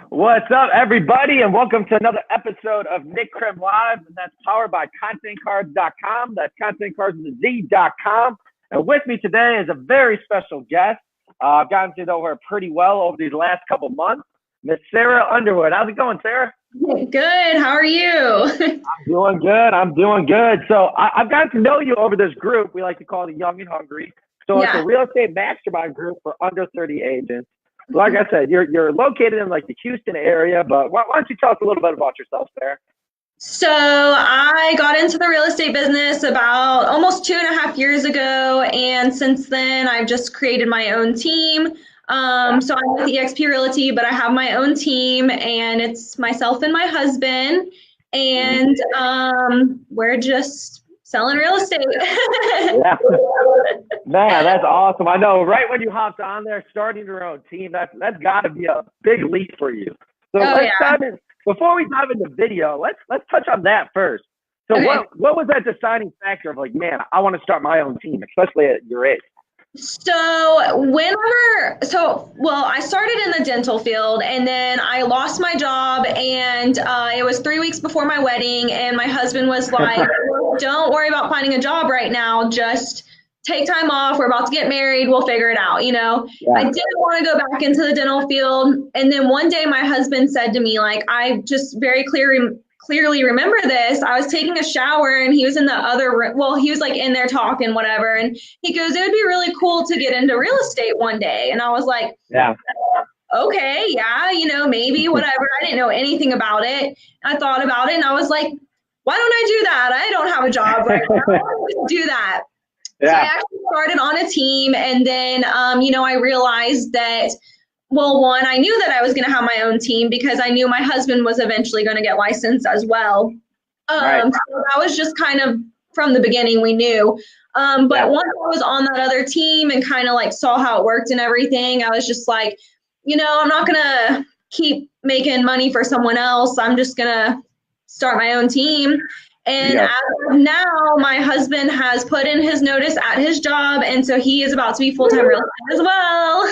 What's up, everybody, and welcome to another episode of Krem Live, and that's powered by ContentCards.com. That's ContentCards.com. And with me today is a very special guest. I've gotten to know her pretty well over these last couple months, Miss Sarah Underwood. How's it going, Sarah? Good. How are you? I'm doing good. So I've gotten to know you over this group we like to call the Young and Hungry. So it's a real estate mastermind group for under 30 agents. Like I said, you're located in like the Houston area, but why don't you tell us a little bit about yourself, Sarah? So I got into the real estate business about almost 2.5 years ago, and since then I've just created my own team. So I'm with eXp Realty, but I have my own team, and it's myself and my husband, and we're just selling real estate. Yeah. Man, that's awesome. I know right when you hopped on there, starting your own team, that's got to be a big leap for you. So dive in. Before we dive into video, let's touch on that first. So what was that deciding factor of like, man, I want to start my own team, especially at your age? So I started in the dental field, and then I lost my job, and it was 3 weeks before my wedding, and my husband was like, don't worry about finding a job right now, just take time off, we're about to get married, we'll figure it out, you know. I didn't want to go back into the dental field, and then one day my husband said to me, like, I just very clearly remember this. I was taking a shower and he was in the other room. Well, he was like in there talking, whatever. And he goes, it would be really cool to get into real estate one day. And I was like, okay, yeah, you know, maybe, whatever. I didn't know anything about it. I thought about it and I was like, why don't I do that? I don't have a job right now. Why don't I do that? So I actually started on a team, and then, I realized that, well, one, I knew that I was going to have my own team because I knew my husband was eventually going to get licensed as well. So that was just kind of from the beginning, we knew. But once I was on that other team and kind of like saw how it worked and everything, I was just like, I'm not going to keep making money for someone else. I'm just going to start my own team. And as of now, my husband has put in his notice at his job, and so he is about to be full-time real estate as well.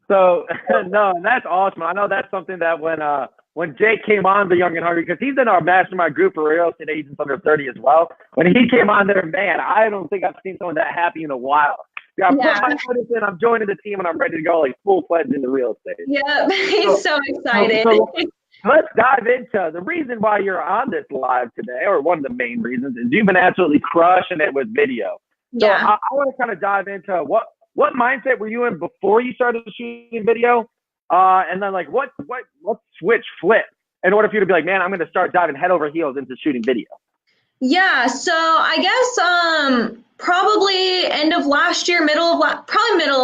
So no, that's awesome. I know that's something that when Jake came on the Young and Hungry, because he's in our mastermind group for real estate agents under 30 as well. When he came on there, man, I don't think I've seen someone that happy in a while. I put my notice in, I'm joining the team, and I'm ready to go like full-fledged into real estate. Yep, he's so excited. So let's dive into the reason why you're on this live today, or one of the main reasons, is you've been absolutely crushing it with video. So I want to kind of dive into what mindset were you in before you started shooting video, and then like what switch flipped in order for you to be like, man, I'm going to start diving head over heels into shooting video. Yeah, so I guess probably end of last year, middle of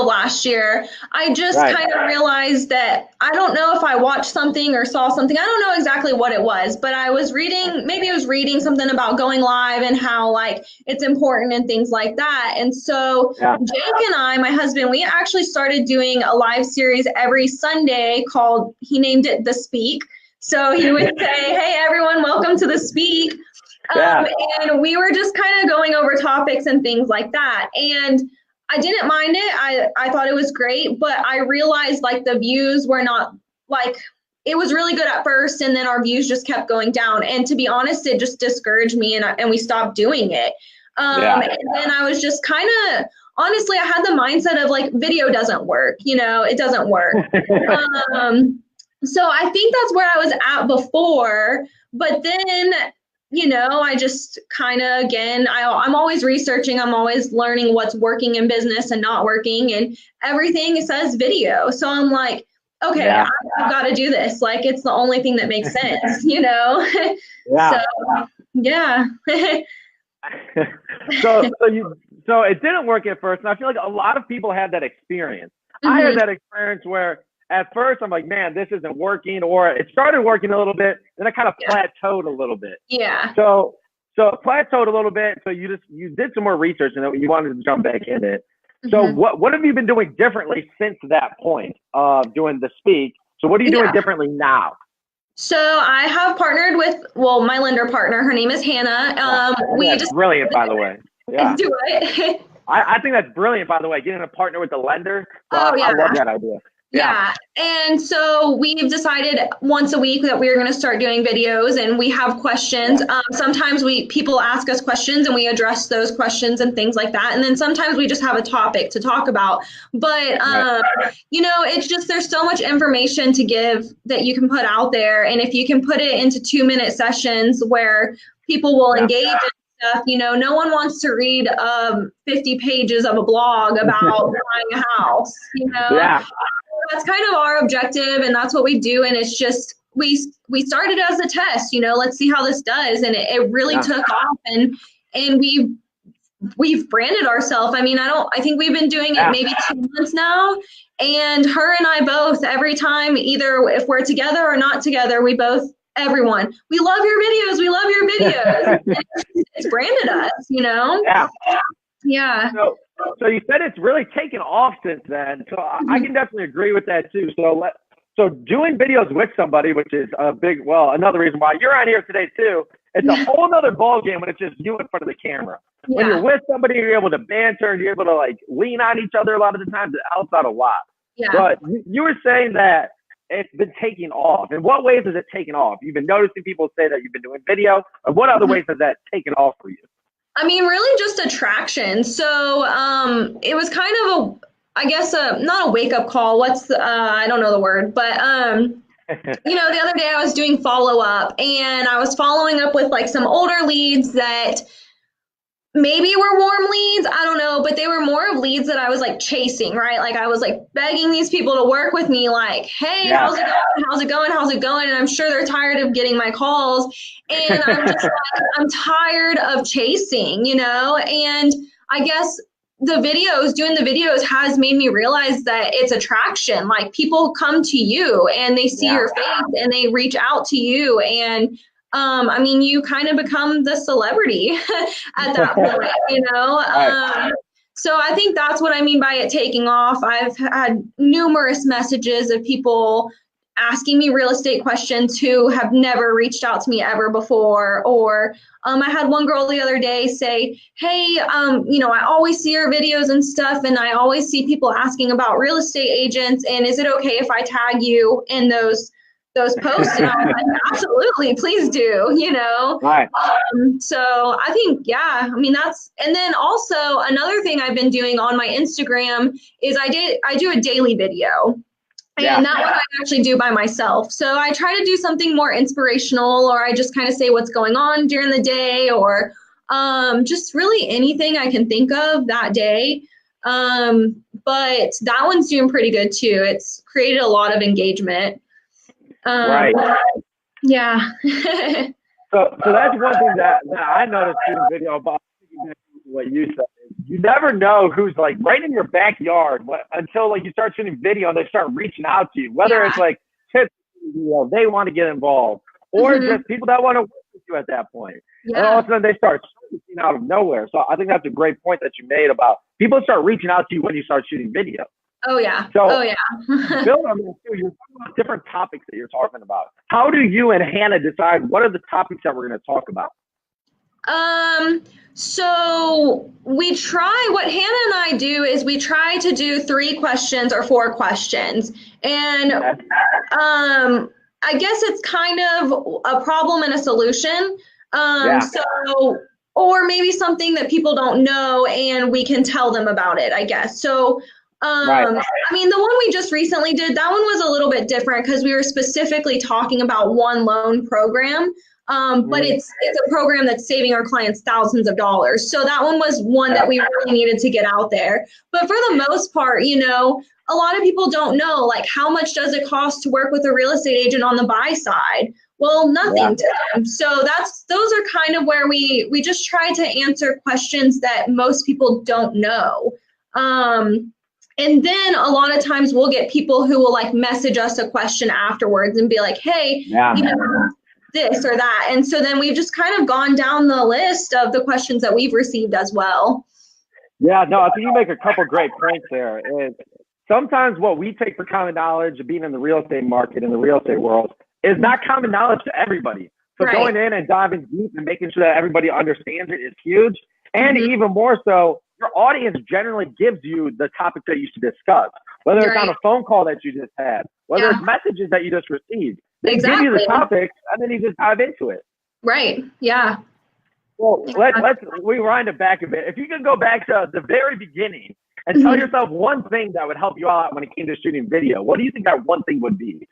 last year, I just kind of realized that I don't know if I watched something or saw something. I don't know exactly what it was, but I was reading something about going live and how like it's important and things like that. And so Jake and I, my husband, we actually started doing a live series every Sunday he named it The Speak. So he would say, hey, everyone, welcome to The Speak. And we were just kind of going over topics and things like that. And I didn't mind it. I thought it was great, but I realized like the views were not like, it was really good at first, and then our views just kept going down. And to be honest, it just discouraged me, and we stopped doing it. And then I was just kind of, honestly, I had the mindset of like, video doesn't work, it doesn't work. So I think that's where I was at before, but then I just kind of, again, I'm always researching. I'm always learning what's working in business and not working, and everything says video. So I'm like, okay, I've got to do this. Like, it's the only thing that makes sense, So it didn't work at first. And I feel like a lot of people had that experience. I had that experience where at first I'm like, man, this isn't working, or it started working a little bit, then it kind of plateaued a little bit. So it plateaued a little bit. So you did some more research and you wanted to jump back in it. So what have you been doing differently since that point of doing The Speak? So what are you doing differently now? So I have partnered with, my lender partner. Her name is Hannah. That's brilliant, by the way. Do it. I think that's brilliant, by the way, getting a partner with the lender. I love that idea. Yeah. And so we've decided once a week that we're going to start doing videos, and we have questions. Sometimes people ask us questions and we address those questions and things like that. And then sometimes we just have a topic to talk about. But, it's just, there's so much information to give that you can put out there. And if you can put it into 2-minute sessions where people will engage in stuff, no one wants to read 50 pages of a blog about buying a house, That's kind of our objective, and that's what we do. And it's just, we started as a test, let's see how this does. And it really took off, and we've branded ourselves. I mean, I think we've been doing it maybe 2 months now. And her and I both, every time, either if we're together or not together, everyone, we love your videos. We love your videos. It's branded us, Yeah. Yeah. So you said it's really taken off since then. So I can definitely agree with that too. So doing videos with somebody, which is another reason why you're on here today too. It's a whole other ball game when it's just you in front of the camera. When you're with somebody, you're able to banter and you're able to like lean on each other a lot of the times. It helps out a lot. Yeah. But you were saying that it's been taking off. In what ways has it taken off? You've been noticing people say that you've been doing video. And what other ways has that taken off for you? I mean, really just attraction. So it was kind of not a wake up call. I don't know the word, but the other day I was doing follow up, and I was following up with like some older leads that maybe were warm leads. I don't know, but they were more of leads that I was like chasing, right? Like I was like begging these people to work with me, like, hey, how's it going? How's it going? How's it going? And I'm sure they're tired of getting my calls. And I'm just like, I'm tired of chasing, and I guess doing the videos has made me realize that it's attraction. Like people come to you and they see your face and they reach out to you, and you kind of become the celebrity at that point, So I think that's what I mean by it taking off. I've had numerous messages of people asking me real estate questions who have never reached out to me ever before. Or I had one girl the other day say, hey, I always see your videos and stuff, and I always see people asking about real estate agents, and is it okay if I tag you in those posts? And I was like, absolutely, please do, Right. So I think, and then also another thing I've been doing on my Instagram is I do a daily video. And that one I actually do by myself. So I try to do something more inspirational, or I just kind of say what's going on during the day, or just really anything I can think of that day. But that one's doing pretty good too. It's created a lot of engagement. Right. Yeah. So that's one thing that I noticed in the video about what you said. You never know who's like right in your backyard until like you start shooting video and they start reaching out to you. Whether it's like tips, they want to get involved, or just people that want to work with you at that point. Yeah. And all of a sudden they start shooting out of nowhere. So I think that's a great point that you made about people start reaching out to you when you start shooting video. Oh yeah. So, Bill, I mean, you're talking about different topics that you're talking about. How do you and Hannah decide what are the topics that we're going to talk about? So what Hannah and I do is we try to do 3 questions or 4 questions. And I guess it's kind of a problem and a solution. Or maybe something that people don't know and we can tell them about it, I guess. So the one we just recently did, that one was a little bit different because we were specifically talking about one loan program. But it's a program that's saving our clients thousands of dollars. So that one was one that we really needed to get out there. But for the most part, a lot of people don't know, like, how much does it cost to work with a real estate agent on the buy side? Well, nothing to them. So those are kind of where we just try to answer questions that most people don't know. And then a lot of times we'll get people who will like message us a question afterwards and be like, hey, this or that. And so then we've just kind of gone down the list of the questions that we've received as well. Yeah, no, I think you make a couple great points there. And sometimes what we take for common knowledge of being in the real estate market, in the real estate world, is not common knowledge to everybody. So going in and diving deep and making sure that everybody understands it is huge. And even more so, your audience generally gives you the topic that you should discuss. whether it's on a phone call that you just had, whether it's messages that you just received. They give you the topics, and then you just dive into it. Right. Yeah. Well, let's rewind it back a bit. If you could go back to the very beginning and tell yourself one thing that would help you out when it came to shooting video, what do you think that one thing would be?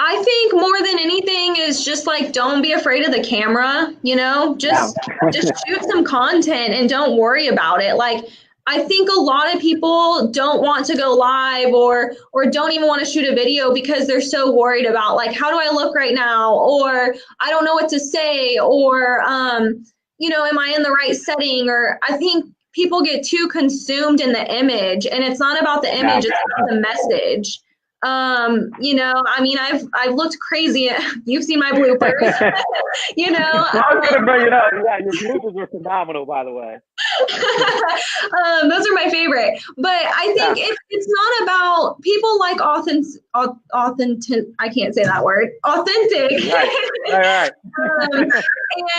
I think more than anything is just like, don't be afraid of the camera, you know, just shoot some content and don't worry about it. Like, I think a lot of people don't want to go live or don't even want to shoot a video because they're so worried about like, how do I look right now? Or I don't know what to say, or, you know, am I in the right setting? Or I think people get too consumed in the image, and it's not about the image, it's about the message. You know, I mean, I've looked crazy. You've seen my bloopers, you know. I was gonna bring it up. Yeah, your bloopers were phenomenal, by the way. Those are my favorite. But I think it's not about, people like authentic. I can't say that word. Authentic. Right.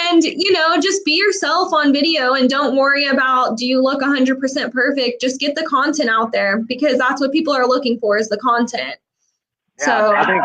And you know, just be yourself on video and don't worry about, do you look 100% perfect? Just get the content out there, because that's what people are looking for, is the content. I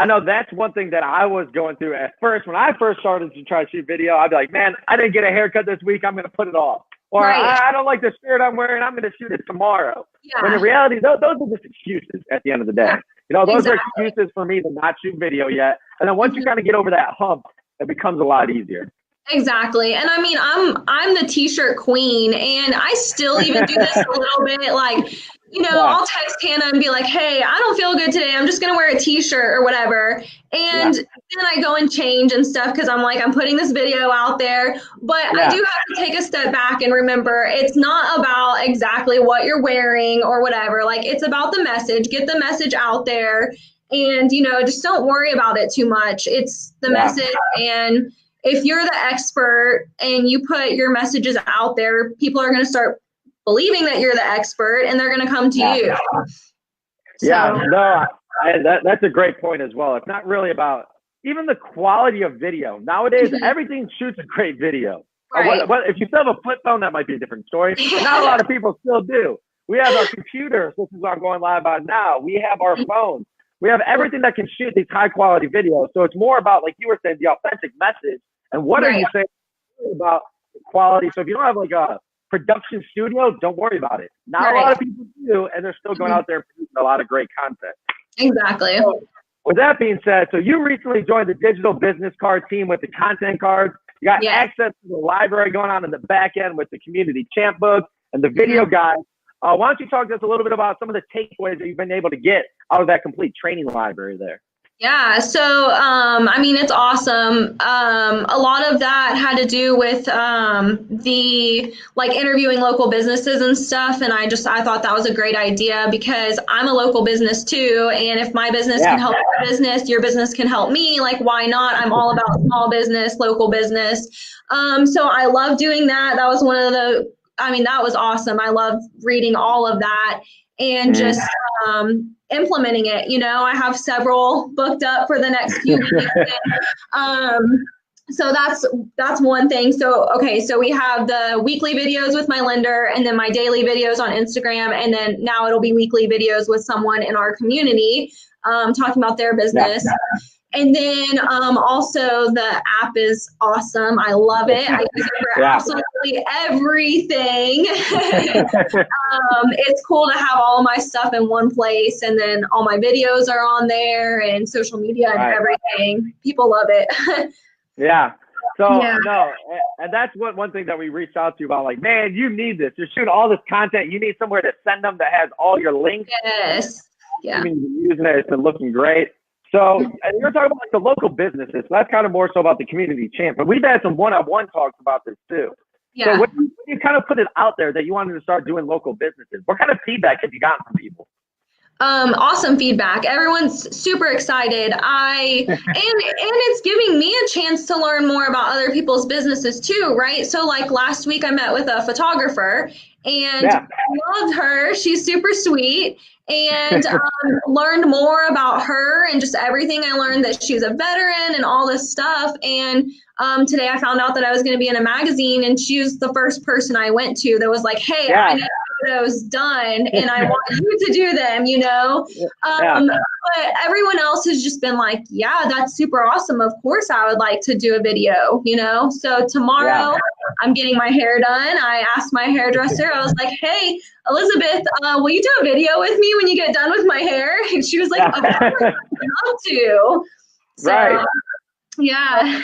know that's one thing that I was going through at first. When I first started to try to shoot video, I'd be like, man, I didn't get a haircut this week, I'm going to put it off. Or I don't like the shirt I'm wearing, I'm going to shoot it tomorrow. Yeah. When in reality, those are just excuses at the end of the day. Yeah. You know, those are excuses for me to not shoot video yet. And then once you kind of get over that hump, it becomes a lot easier. Exactly. And I mean, I'm the t-shirt queen, and I still even do this a little bit. Like, you know, I'll text Hannah and be like, hey, I don't feel good today, I'm just going to wear a t-shirt or whatever. And then I go and change and stuff, because I'm like, I'm putting this video out there. But I do have to take a step back and remember, it's not about exactly what you're wearing or whatever. Like, it's about the message. Get the message out there, and, you know, just don't worry about it too much. It's the message. And if you're the expert and you put your messages out there, people are going to start believing that you're the expert, and they're going to come to you. That's a great point as well. It's not really about even the quality of video. Nowadays, everything shoots a great video. Right. If you still have a flip phone, that might be a different story. But not a lot of people still do. We have our computers, which is what I'm going live on now. We have our phones. We have everything that can shoot these high quality videos. So it's more about, like you were saying, the authentic message. And what are you saying about the quality? So if you don't have like a production studio, don't worry about it. Not a lot of people do, and they're still going out there producing a lot of great content. Exactly. So, with that being said, so you recently joined the digital business card team with the content cards. You got access to the library going on in the back end with the community champ book and the video guide. Why don't you talk to us a little bit about some of the takeaways that you've been able to get out of that complete training library there? Yeah, so I mean, it's awesome. A lot of that had to do with the like interviewing local businesses and stuff, and I thought that was a great idea, because I'm a local business too, and if my business can help your business can help me. Like, why not? I'm all about small business, local business. So I love doing that. That was that was awesome. I loved reading all of that and just implementing it. You know, I have several booked up for the next few weeks. So that's one thing. So we have the weekly videos with my lender, and then my daily videos on Instagram, and then now it'll be weekly videos with someone in our community talking about their business. And then also the app is awesome. I love it. I use it for absolutely everything. It's cool to have all my stuff in one place, and then all my videos are on there, and social media and everything. People love it. And that's one thing that we reached out to you about, like, man, you need this. You're shooting all this content. You need somewhere to send them that has all your links. Yes. Yeah. You've been using it. It's been looking great. So, and you're talking about like the local businesses. So that's kind of more so about the community champ. But we've had some one-on-one talks about this too. Yeah. So when you kind of put it out there that you wanted to start doing local businesses, what kind of feedback have you gotten from people? Awesome feedback. Everyone's super excited. And it's giving me a chance to learn more about other people's businesses too, right? So like last week I met with a photographer and I loved her. She's super sweet, and learned more about her and just everything. I learned that she's a veteran and all this stuff. And today I found out that I was going to be in a magazine, and she was the first person I went to that was like, hey, I need photos done and I want you to do them, you know? But everyone else has just been like, yeah, that's super awesome. Of course I would like to do a video, you know? So tomorrow I'm getting my hair done. I asked my hairdresser, I was like, hey, Elizabeth, will you do a video with me when you get done with my hair? And she was like, of course, I'd love to. So, yeah.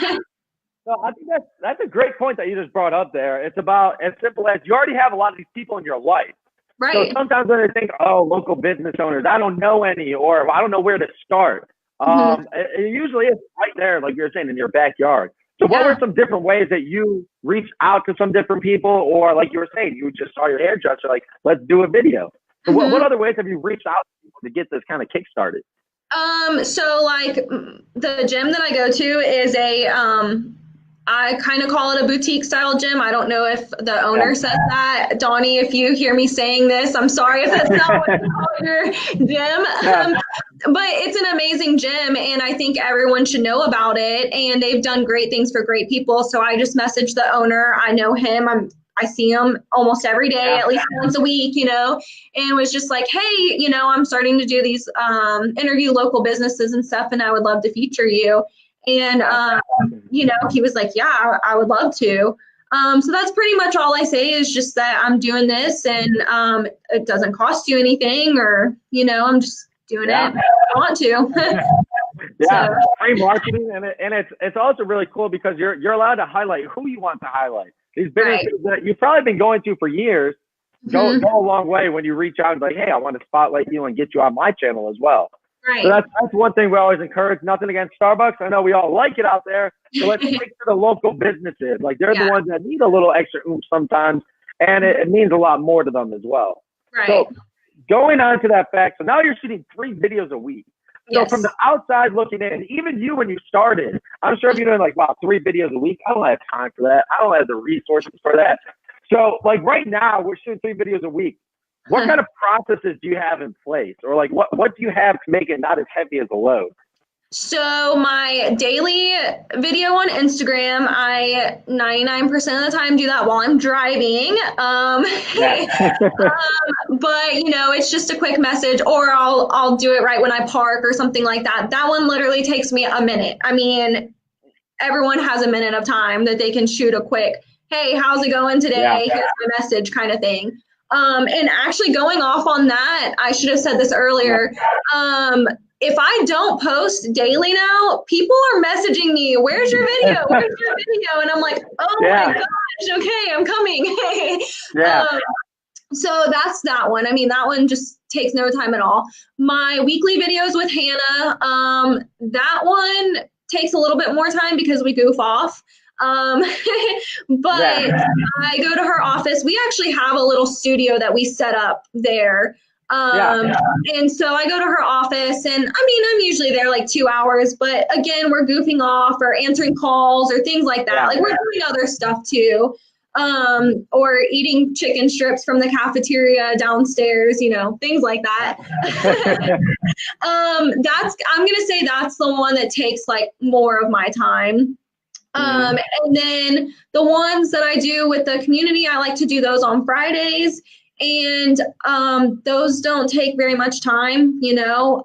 So I think that's a great point that you just brought up there. It's about as simple as you already have a lot of these people in your life. Right. So sometimes when they think, oh, local business owners, I don't know any, or I don't know where to start. It usually is right there, like you were saying, in your backyard. So what were some different ways that you reached out to some different people, or like you were saying, you just saw your hairdresser, like, let's do a video. So what other ways have you reached out to people to get this kind of kick-started? So like the gym that I go to is I kind of call it a boutique style gym. I don't know if the owner says that. Donnie, if you hear me saying this, I'm sorry if that's not what you call your gym. But it's an amazing gym, and I think everyone should know about it. And they've done great things for great people. So I just messaged the owner. I know him. I see him almost every day, at least once a week, you know, and was just like, hey, you know, I'm starting to do these interview local businesses and stuff, and I would love to feature you. And, you know, he was like, yeah, I would love to. So that's pretty much all I say is just that I'm doing this, and it doesn't cost you anything, or, you know, I'm just doing it. I want to. Free marketing. And it's also really cool because you're allowed to highlight who you want to highlight. These businesses that you've probably been going to for years go a long way when you reach out and like, hey, I want to spotlight you and get you on my channel as well. Right. So that's one thing we always encourage. Nothing against Starbucks. I know we all like it out there. So let's stick to the local businesses. Like they're the ones that need a little extra oomph sometimes, and it means a lot more to them as well. Right. So going on to that fact, so now you're shooting 3 videos a week. So from the outside looking in, even you when you started, I'm sure if you're doing like, wow, 3 videos a week, I don't have time for that. I don't have the resources for that. So like right now, we're shooting 3 videos a week. What kind of processes do you have in place? Or like what do you have to make it not as heavy as a load? So my daily video on Instagram, I 99% of the time do that while I'm driving. But you know, it's just a quick message, or I'll do it right when I park or something like that. That one literally takes me a minute. I mean, everyone has a minute of time that they can shoot a quick, hey, how's it going today? Here's my message kind of thing. And actually going off on that, I should have said this earlier. If I don't post daily now, people are messaging me, where's your video? Where's your video? And I'm like, oh my gosh, okay, I'm coming. So that's that one. I mean, that one just takes no time at all. My weekly videos with Hannah, that one takes a little bit more time because we goof off. But I go to her office. We actually have a little studio that we set up there. And so I go to her office, and I mean, I'm usually there like 2 hours, but again, we're goofing off or answering calls or things like that. Like we're doing other stuff too. Or eating chicken strips from the cafeteria downstairs, you know, things like that. I'm going to say that's the one that takes like more of my time. And then the ones that I do with the community, I like to do those on Fridays, and those don't take very much time, you know.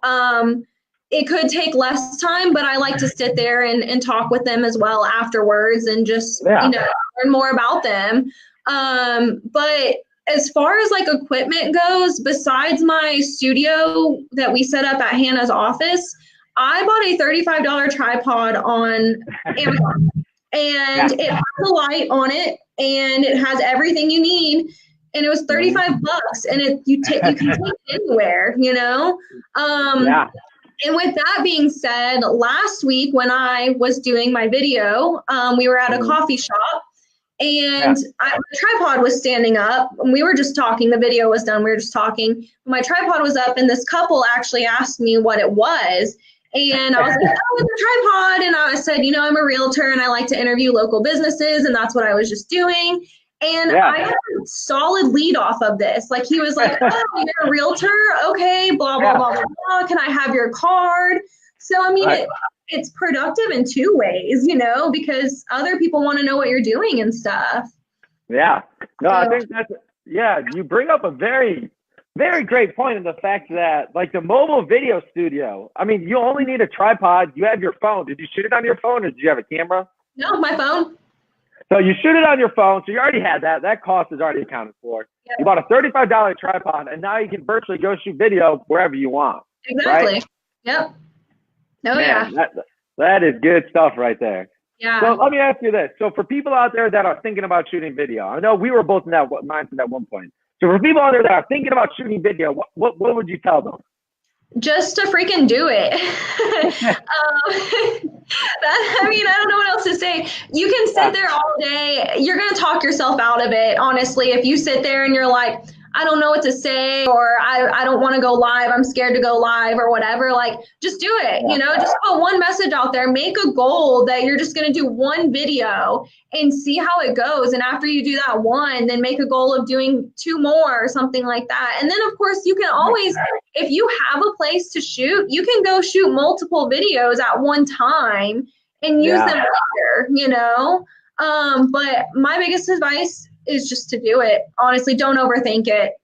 It could take less time, but I like to sit there and talk with them as well afterwards and just, you know, learn more about them. But as far as like equipment goes, besides my studio that we set up at Hannah's office, I bought a $35 tripod on Amazon, and it has a light on it, and it has everything you need. And it was $35, and you can take it anywhere, you know? And with that being said, last week when I was doing my video, we were at a coffee shop, And the tripod was standing up, and we were just talking. The video was done. We were just talking. My tripod was up, and this couple actually asked me what it was. And I was like, oh, it's a tripod. And I said, I'm a realtor, and I like to interview local businesses, and that's what I was just doing. And I had a solid lead off of this. Like, he was like, oh, you're a realtor? Okay, blah, blah, blah, blah, blah. Can I have your card? So, I mean, it's productive in two ways, because other people want to know what you're doing and stuff. Yeah. No, I think you bring up a very, very great point in the fact that, like, the mobile video studio, I mean, you only need a tripod. You have your phone. Did you shoot it on your phone, or did you have a camera? No, my phone. So you shoot it on your phone. So you already had that. That cost is already accounted for. Yep. You bought a $35 tripod, and now you can virtually go shoot video wherever you want. Exactly. Right? Yep. Oh, yeah. That is good stuff right there. Yeah. So let me ask you this. So for people out there that are thinking about shooting video, I know we were both in that mindset at one point. So for people out there that are thinking about shooting video, what would you tell them? Just to freaking do it. I don't know what else to say. You can sit there all day. You're going to talk yourself out of it, honestly. If you sit there and you're like, I don't know what to say, or I don't want to go live, I'm scared to go live, or whatever, like, just do it. Just put one message out there. Make a goal that you're just going to do one video and see how it goes. And after you do that one, then make a goal of doing 2 more or something like that. And then, of course, you can always, if you have a place to shoot, you can go shoot multiple videos at one time and use them later, but my biggest advice is just to do it. Honestly, don't overthink it.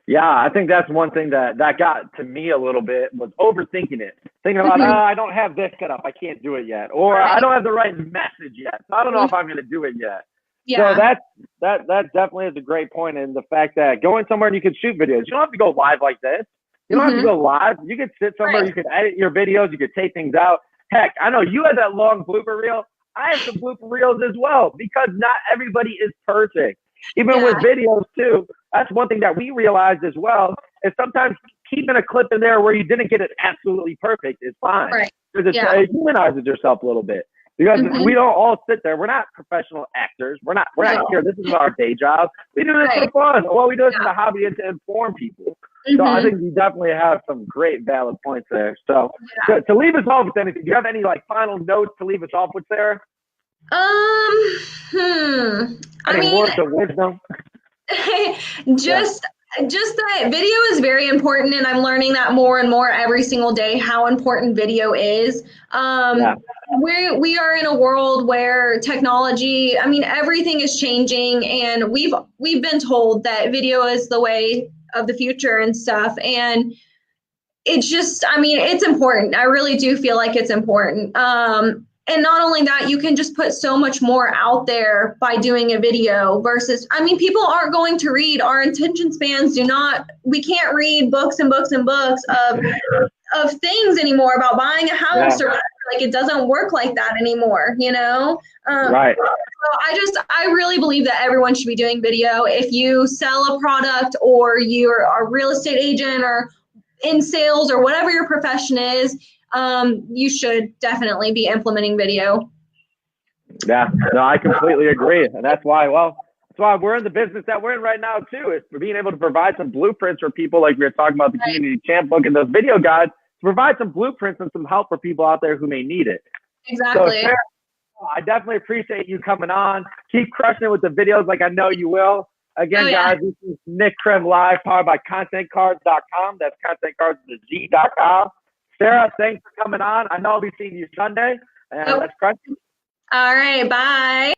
Yeah, I think that's one thing that got to me a little bit, was overthinking it. Thinking about, I don't have this set up, I can't do it yet. Or I don't have the right message yet, so I don't know if I'm going to do it yet. Yeah. So that definitely is a great point, in the fact that going somewhere and you can shoot videos. You don't have to go live like this. You don't have to go live. You can sit somewhere, you can edit your videos, you can take things out. Heck, I know you had that long blooper reel. I have some blooper reels as well, because not everybody is perfect. Even with videos too, that's one thing that we realized as well, is sometimes keeping a clip in there where you didn't get it absolutely perfect is fine. Because it humanizes yourself a little bit. Because we don't all sit there. We're not professional actors. We're not here. This is our day job. We do this for fun. Well, we do this as a hobby and to inform people. So I think you definitely have some great valid points there. So to leave us off with anything, do you have any final notes to leave us off with, Sarah? Any words of wisdom? Just that video is very important, and I'm learning that more and more every single day, how important video is. We are in a world where technology, everything is changing, and we've been told that video is the way of the future and stuff. And it's just, it's important. I really do feel like it's important. And not only that, you can just put so much more out there by doing a video versus, people aren't going to read. Our attention spans we can't read books and books and books of things anymore about buying a house or whatever. Like, it doesn't work like that anymore, Right. So I really believe that everyone should be doing video. If you sell a product, or you're a real estate agent, or in sales, or whatever your profession is, you should definitely be implementing video. Yeah, no, I completely agree. And that's why we're in the business that we're in right now too, is for being able to provide some blueprints for people, like we were talking about the Community Champ book and those video guides, to provide some blueprints and some help for people out there who may need it. Exactly. So, Sarah, I definitely appreciate you coming on. Keep crushing it with the videos like I know you will. Again, guys, this is Nick Krem Live, powered by ContentCards.com. That's ContentCards.com. Sarah, thanks for coming on. I know I'll be seeing you Sunday. And let's crush it. All right, bye.